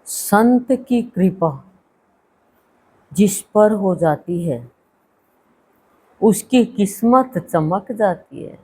संत की कृपा जिस पर हो जाती है उसकी किस्मत चमक जाती है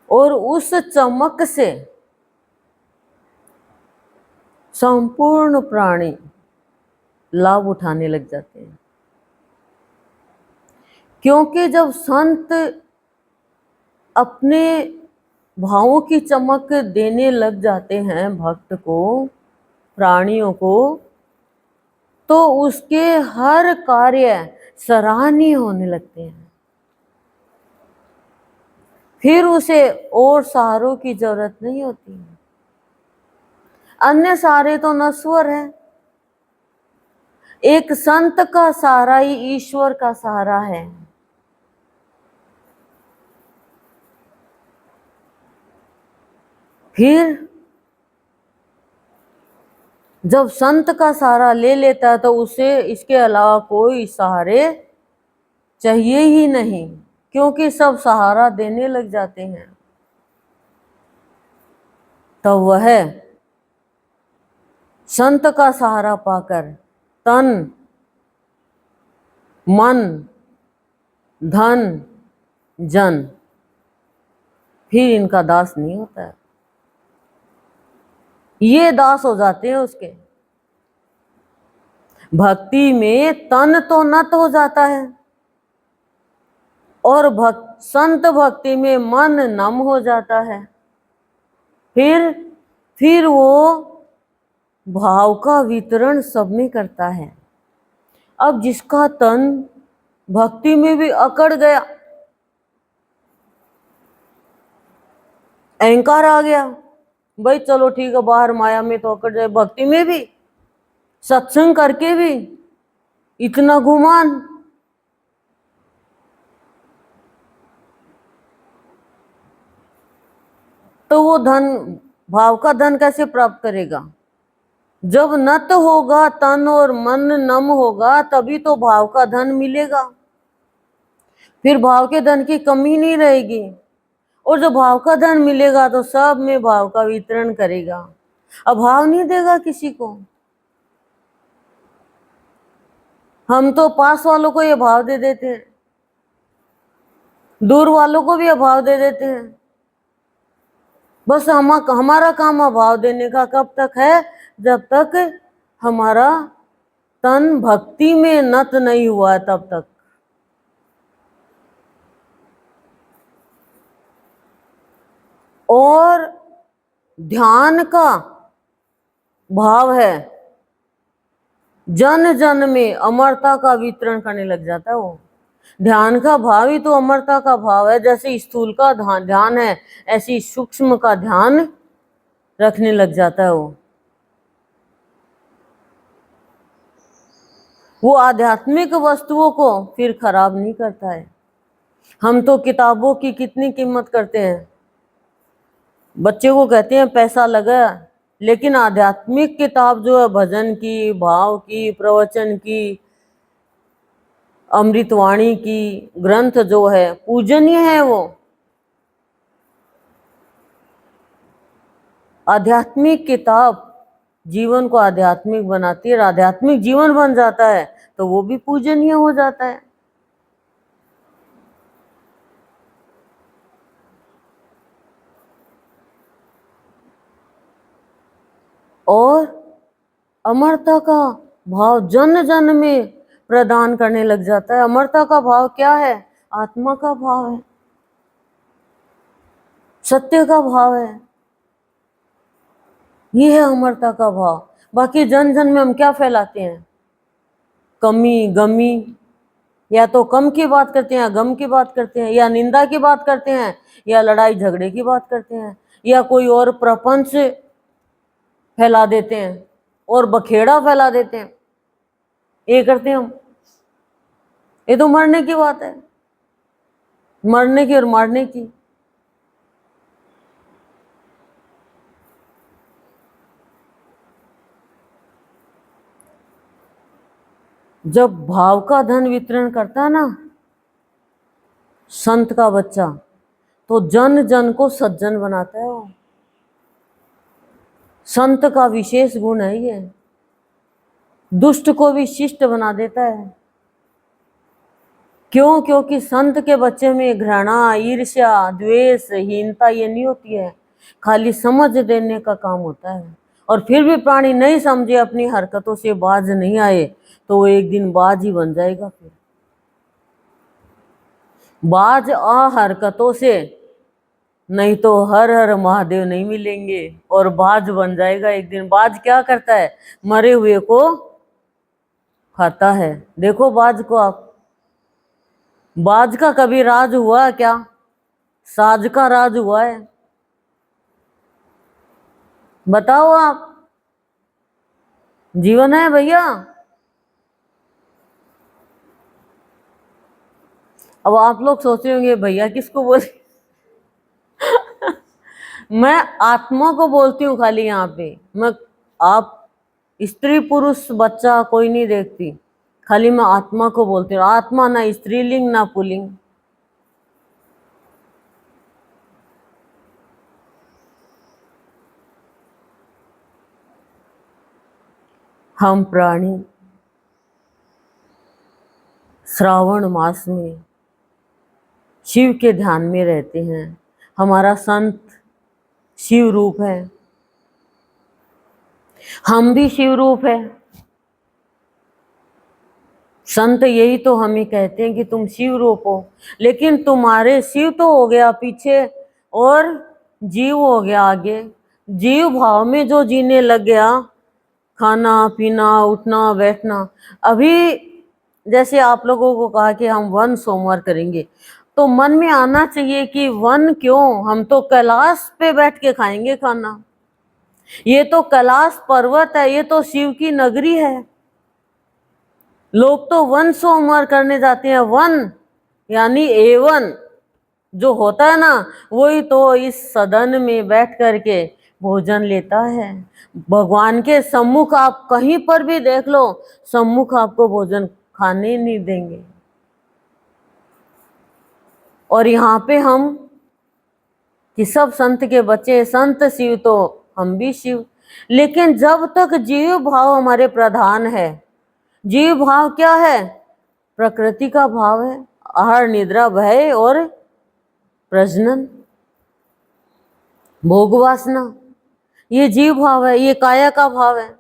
और उस चमक से संपूर्ण प्राणी लाभ उठाने लग जाते हैं। क्योंकि जब संत अपने भावों की चमक देने लग जाते हैं भक्त को, प्राणियों को, तो उसके हर कार्य सराहनीय होने लगते हैं। फिर उसे और सहारों की जरूरत नहीं होती। अन्य सहारे तो नश्वर है, एक संत का सहारा ही ईश्वर का सहारा है। फिर जब संत का सहारा ले लेता है तो उसे इसके अलावा कोई सहारे चाहिए ही नहीं, क्योंकि सब सहारा देने लग जाते हैं। तो वह संत का सहारा पाकर तन, मन, धन, जन फिर इनका दास नहीं होता है। ये दास हो जाते हैं उसके। भक्ति में तन तो नत हो जाता है और संत भक्ति में मन नम हो जाता है। फिर वो भाव का वितरण सब में करता है। अब जिसका तन भक्ति में भी अकड़ गया, अहंकार आ गया, भाई चलो ठीक है बाहर माया में तो अकड़ जाए, भक्ति में भी, सत्संग करके भी इतना गुमान, तो वो धन, भाव का धन कैसे प्राप्त करेगा? जब नत होगा, तन और मन नम होगा, तभी तो भाव का धन मिलेगा। फिर भाव के धन की कमी नहीं रहेगी और जब भाव का धन मिलेगा तो सब में भाव का वितरण करेगा, अभाव नहीं देगा किसी को। हम तो पास वालों को ये भाव दे देते हैं, दूर वालों को भी अभाव दे देते हैं। बस हमारा काम अभाव देने का कब तक है? जब तक हमारा तन भक्ति में नत नहीं हुआ तब तक। और ध्यान का भाव है, जन जन में अमरता का वितरण करने लग जाता है वो। ध्यान का भाव ही तो अमरता का भाव है। जैसे स्थूल का ध्यान है, ऐसी सूक्ष्म का ध्यान रखने लग जाता है वो आध्यात्मिक वस्तुओं को फिर खराब नहीं करता है। हम तो किताबों की कितनी कीमत करते हैं, बच्चे को कहते हैं पैसा लगा, लेकिन आध्यात्मिक किताब जो है, भजन की, भाव की, प्रवचन की, अमृतवाणी की ग्रंथ जो है, पूजनीय है वो। आध्यात्मिक किताब जीवन को आध्यात्मिक बनाती है, आध्यात्मिक जीवन बन जाता है तो वो भी पूजनीय हो जाता है। और अमरता का भाव जन जन में प्रदान करने लग जाता है। अमरता का भाव क्या है? आत्मा का भाव है, सत्य का भाव है, ये है अमरता का भाव। बाकी जन जन में हम क्या फैलाते हैं? कमी, गमी, या तो कम की बात करते हैं, या गम की बात करते हैं, या निंदा की बात करते हैं, या लड़ाई झगड़े की बात करते हैं, या कोई और प्रपंच फैला देते हैं और बखेड़ा फैला देते हैं। ये करते हैं हम। ये तो मरने की बात है, मरने की और मारने की। जब भाव का धन वितरण करता है ना संत का बच्चा, तो जन जन को सज्जन बनाता है वो। संत का विशेष गुण है ये, दुष्ट को भी शिष्ट बना देता है। क्यों? क्योंकि संत के बच्चे में घृणा, ईर्ष्या, द्वेष, हीनता ये नहीं होती है, खाली समझ देने का काम होता है। और फिर भी प्राणी नहीं समझे, अपनी हरकतों से बाज नहीं आए, तो वो एक दिन बाज ही बन जाएगा। फिर बाज आ हरकतों से, नहीं तो हर हर महादेव नहीं मिलेंगे, और बाज बन जाएगा एक दिन। बाज क्या करता है? मरे हुए को खाता है। देखो बाज को आप, बाज का कभी राज हुआ क्या? साज का राज हुआ है? बताओ आप। जीवन है भैया। अब आप लोग सोच रहे होंगे भैया किसको बोले मैं आत्मा को बोलती हूँ खाली यहाँ पे। मैं, आप स्त्री पुरुष बच्चा कोई नहीं देखती, खाली मैं आत्मा को बोलती हूँ। आत्मा ना स्त्रीलिंग ना पुल्लिंग। हम प्राणी श्रावण मास में शिव के ध्यान में रहते हैं। हमारा संत शिव रूप है, हम भी शिव रूप है। संत यही तो हमें कहते हैं कि तुम शिव रूप हो, लेकिन तुम्हारे शिव तो हो गया पीछे और जीव हो गया आगे। जीव भाव में जो जीने लग गया, खाना पीना उठना बैठना। अभी जैसे आप लोगों को कहा कि हम वन सोमवार करेंगे, तो मन में आना चाहिए कि वन क्यों, हम तो कैलाश पे बैठ के खाएंगे खाना। ये तो कैलाश पर्वत है, ये तो शिव की नगरी है। लोग तो वन सोमवार करने जाते हैं। वन यानी एवन जो होता है ना, वही तो इस सदन में बैठ करके भोजन लेता है। भगवान के सम्मुख आप कहीं पर भी देख लो, सम्मुख आपको भोजन खाने नहीं देंगे। और यहाँ पे हम कि सब संत के बच्चे, संत शिव तो हम भी शिव। लेकिन जब तक जीव भाव हमारे प्रधान है, जीव भाव क्या है? प्रकृति का भाव है, आहार निद्रा भय और प्रजनन, भोग वासना, ये जीव भाव है, ये काया का भाव है।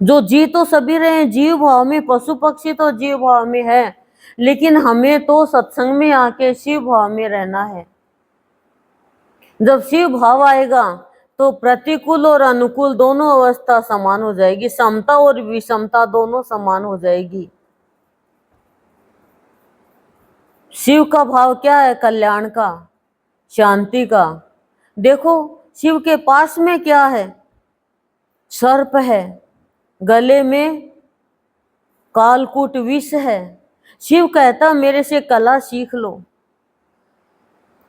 जो जी तो सभी रहे हैं जीव भाव में, पशु पक्षी तो जीव भाव में है, लेकिन हमें तो सत्संग में आके शिव भाव में रहना है। जब शिव भाव आएगा तो प्रतिकूल और अनुकूल दोनों अवस्था समान हो जाएगी, समता और विषमता दोनों समान हो जाएगी। शिव का भाव क्या है? कल्याण का, शांति का। देखो शिव के पास में क्या है? सर्प है, गले में कालकूट विष है। शिव कहता मेरे से कला सीख लो,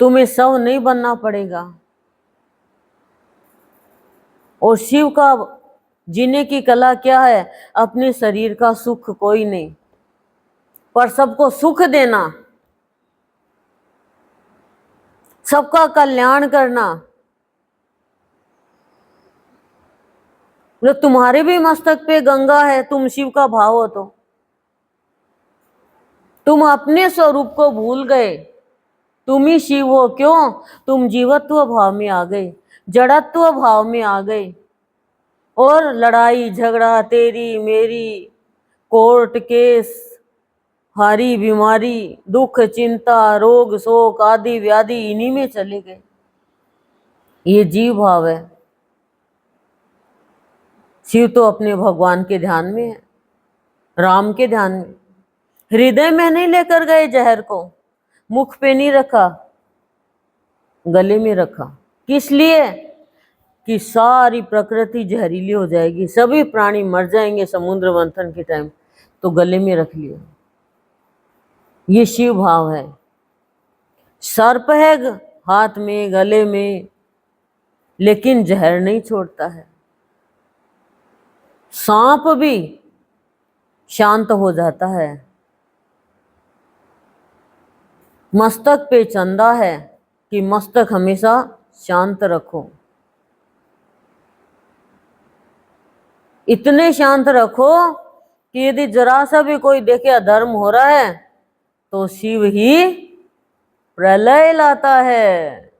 तुम्हें शव नहीं बनना पड़ेगा। और शिव का जीने की कला क्या है? अपने शरीर का सुख कोई नहीं, पर सबको सुख देना, सबका कल्याण करना। मतलब तुम्हारे भी मस्तक पे गंगा है, तुम शिव का भाव हो तो तुम अपने स्वरूप को भूल गए, तुम ही शिव हो। क्यों? तुम जीवत्व भाव में आ गए, जड़त्व भाव में आ गए। और लड़ाई झगड़ा तेरी मेरी, कोर्ट केस, हारी बीमारी, दुख चिंता रोग शोक आदि व्याधि, इन्हीं में चले गए। ये जीव भाव है। शिव तो अपने भगवान के ध्यान में है, राम के ध्यान में। हृदय में नहीं लेकर गए जहर को, मुख पे नहीं रखा, गले में रखा। किस लिए? कि सारी प्रकृति जहरीली हो जाएगी, सभी प्राणी मर जाएंगे समुद्र मंथन के टाइम, तो गले में रख लिया। ये शिव भाव है। सर्प है हाथ में गले में, लेकिन जहर नहीं छोड़ता है। सांप भी शांत हो जाता है। मस्तक पे चंदा है कि मस्तक हमेशा शांत रखो। इतने शांत रखो कि यदि जरा सा भी कोई देखे अधर्म हो रहा है तो शिव ही प्रलय लाता है।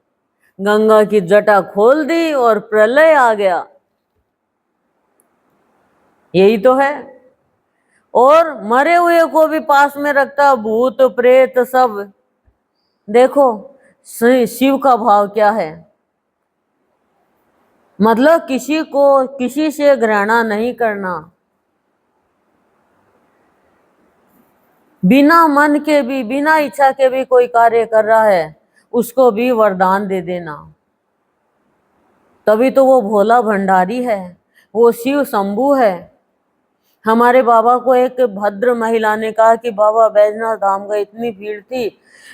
गंगा की जटा खोल दी और प्रलय आ गया, यही तो है। और मरे हुए को भी पास में रखता, भूत प्रेत सब। देखो शिव का भाव क्या है, मतलब किसी को किसी से घृणा नहीं करना, बिना मन के भी बिना इच्छा के भी कोई कार्य कर रहा है उसको भी वरदान दे देना। तभी तो वो भोला भंडारी है, वो शिव शंभू है। हमारे बाबा को एक भद्र महिला ने कहा कि बाबा बैजनाथ धाम का इतनी भीड़ थी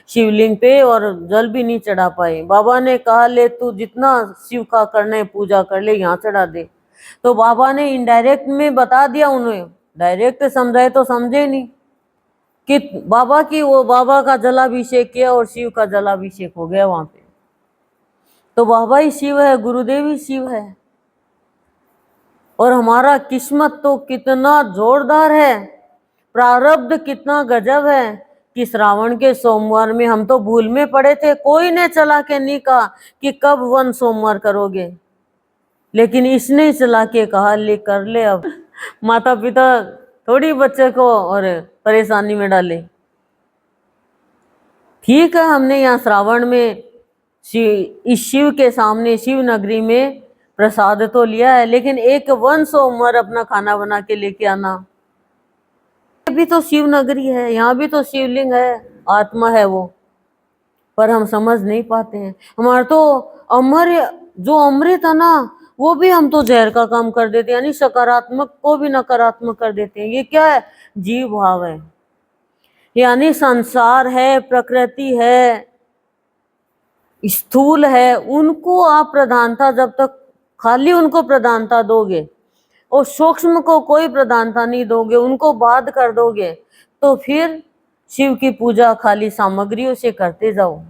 शिवलिंग पे और जल भी नहीं चढ़ा पाए। बाबा ने कहा ले तू जितना शिव का करने पूजा कर ले, यहाँ चढ़ा दे। तो बाबा ने इनडायरेक्ट में बता दिया उन्हें, डायरेक्ट समझाए तो समझे नहीं कि बाबा की वो बाबा का जलाभिषेक किया और शिव का जलाभिषेक हो गया वहां पे। तो बाबा ही शिव है, गुरुदेव ही शिव है। और हमारा किस्मत तो कितना जोरदार है, प्रारब्ध कितना गजब है कि श्रावण के सोमवार में हम तो भूल में पड़े थे, कोई ने चला के नहीं कहा कि कब वन सोमवार करोगे, लेकिन इसने चला के कहा ले कर ले। अब माता पिता थोड़ी बच्चे को और परेशानी में डाले। ठीक है, हमने यहाँ श्रावण में इस शिव के सामने शिव नगरी में प्रसाद तो लिया है, लेकिन एक वन सोमवार अपना खाना बना के लेके आना। भी तो शिव नगरी है, यहाँ भी तो शिवलिंग है, आत्मा है वो, पर हम समझ नहीं पाते हैं। हमारा तो जो अमृत है ना वो भी हम तो जहर का काम कर देते हैं, यानी सकारात्मक को भी नकारात्मक कर देते हैं। ये क्या है, जीव भाव है। यानी संसार है, प्रकृति है, स्थूल है, उनको आप प्रधानता जब तक खाली उनको प्रधानता दोगे और सूक्ष्म को कोई प्रधानता नहीं दोगे, उनको बाध कर दोगे, तो फिर शिव की पूजा खाली सामग्रियों से करते जाओ।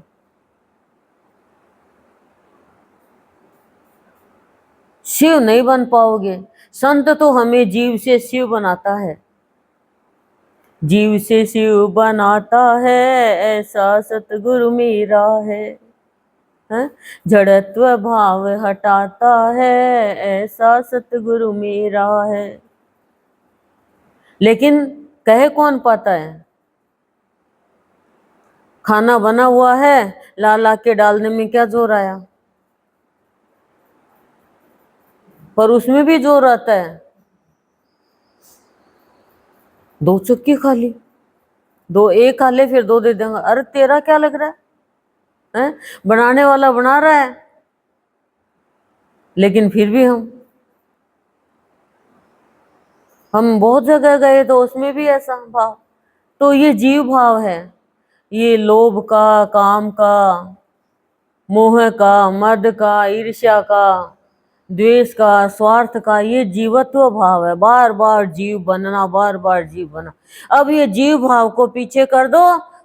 शिव नहीं बन पाओगे। संत तो हमें जीव से शिव बनाता है, जीव से शिव बनाता है, ऐसा सतगुरु मेरा है। जड़त्व भाव हटाता है, ऐसा सतगुरु मेरा है। लेकिन कहे कौन पाता है, खाना बना हुआ है, ला ला के डालने में क्या जोर आया, पर उसमें भी जोर आता है। दो चुटकी खा ली, दो एक खा ले फिर दो दे देंगे, अरे तेरा क्या लग रहा है? बनाने वाला बना रहा है, लेकिन फिर भी हम बहुत जगह गए तो उसमें भी ऐसा भाव। तो ये जीव भाव है, ये लोभ का, काम का, मोह का, मद का, ईर्ष्या का, द्वेष का, स्वार्थ का, ये जीवत्व भाव है। बार बार जीव बनना, बार बार जीव बनना। अब ये जीव भाव को पीछे कर दो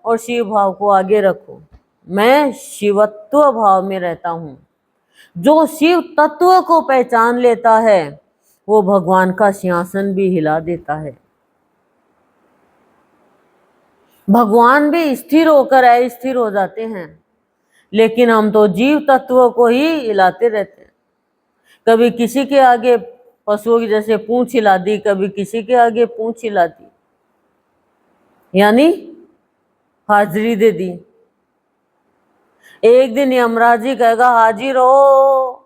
और शिव भाव को आगे रखो। मैं शिवत्व भाव में रहता हूं। जो शिव तत्व को पहचान लेता है वो भगवान का सिंहासन भी हिला देता है। भगवान भी स्थिर होकर अस्थिर हो जाते हैं, लेकिन हम तो जीव तत्व को ही हिलाते रहते हैं। कभी किसी के आगे पशुओं की जैसे पूंछ हिला दी, कभी किसी के आगे पूंछ हिला दी, यानी हाजिरी दे दी। एक दिन यमराज जी कहेगा हाजिर हो,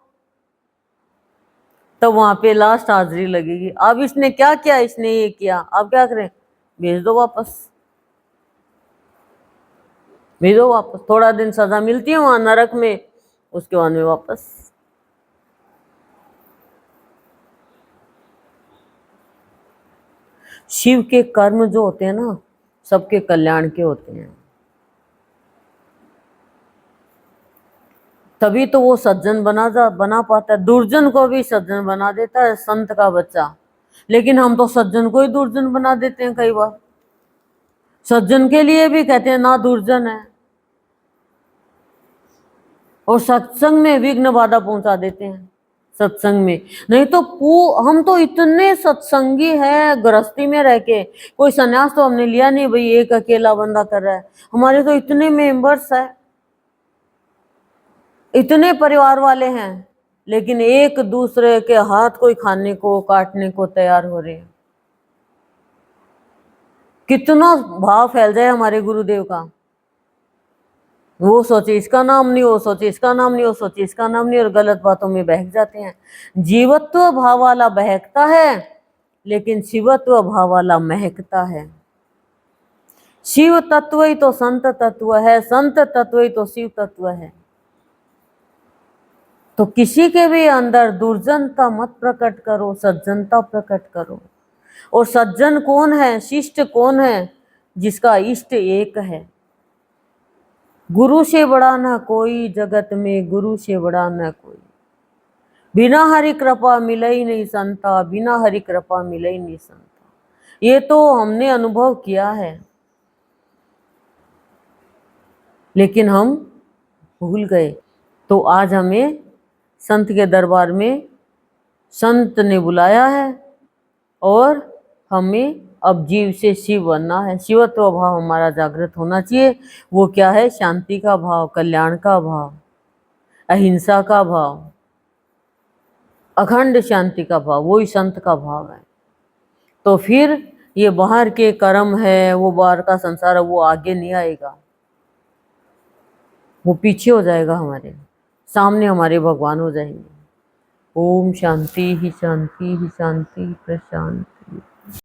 तो वहां पे लास्ट हाजिरी लगेगी। अब इसने क्या किया, इसने ये किया, अब क्या करें, भेज दो वापस, भेजो वापस। थोड़ा दिन सजा मिलती है वहां नरक में, उसके बाद में वापस। शिव के कर्म जो होते हैं ना सबके कल्याण के होते हैं, तभी तो वो सज्जन बना पाता है। दुर्जन को भी सज्जन बना देता है संत का बच्चा, लेकिन हम तो सज्जन को ही दुर्जन बना देते हैं कई बार। सज्जन के लिए भी कहते हैं ना दुर्जन है, और सत्संग में विघ्न बाधा पहुंचा देते हैं। सत्संग में। नहीं तो हम तो इतने सत्संगी है गृहस्थी में रह के, कोई सन्यास तो हमने लिया नहीं भाई, एक अकेला बंदा कर रहा है। हमारे तो इतने मेंबर्स है, इतने परिवार वाले हैं, लेकिन एक दूसरे के हाथ कोई खाने को काटने को तैयार हो रहे हैं। कितना भाव फैल जाए हमारे गुरुदेव का, वो सोचे इसका नाम नहीं, वो सोचे इसका नाम नहीं, वो सोचे इसका नाम नहीं, और गलत बातों में बहक जाते हैं। जीवत्व भाव वाला बहकता है, लेकिन शिवत्व भाव वाला महकता है। शिव तत्व ही तो संत तत्व है, संत तत्व ही तो शिव तत्व है। तो किसी के भी अंदर दुर्जनता मत प्रकट करो, सज्जनता प्रकट करो। और सज्जन कौन है, शिष्ट कौन है? जिसका इष्ट एक है। गुरु से बड़ा ना कोई जगत में, गुरु से बड़ा ना कोई। बिना हरि कृपा मिले ही नहीं संता, बिना हरि कृपा मिले ही नहीं संता। ये तो हमने अनुभव किया है, लेकिन हम भूल गए। तो आज हमें संत के दरबार में संत ने बुलाया है, और हमें अब जीव से शिव बनना है। शिवत्व भाव हमारा जागृत होना चाहिए। वो क्या है? शांति का भाव, कल्याण का भाव, अहिंसा का भाव, अखंड शांति का भाव, वही संत का भाव है। तो फिर ये बाहर के कर्म है, वो बाहर का संसार है, वो आगे नहीं आएगा, वो पीछे हो जाएगा, हमारे सामने हमारे भगवान हो जाएंगे। ओम शांति ही शांति ही शांति प्रशांति।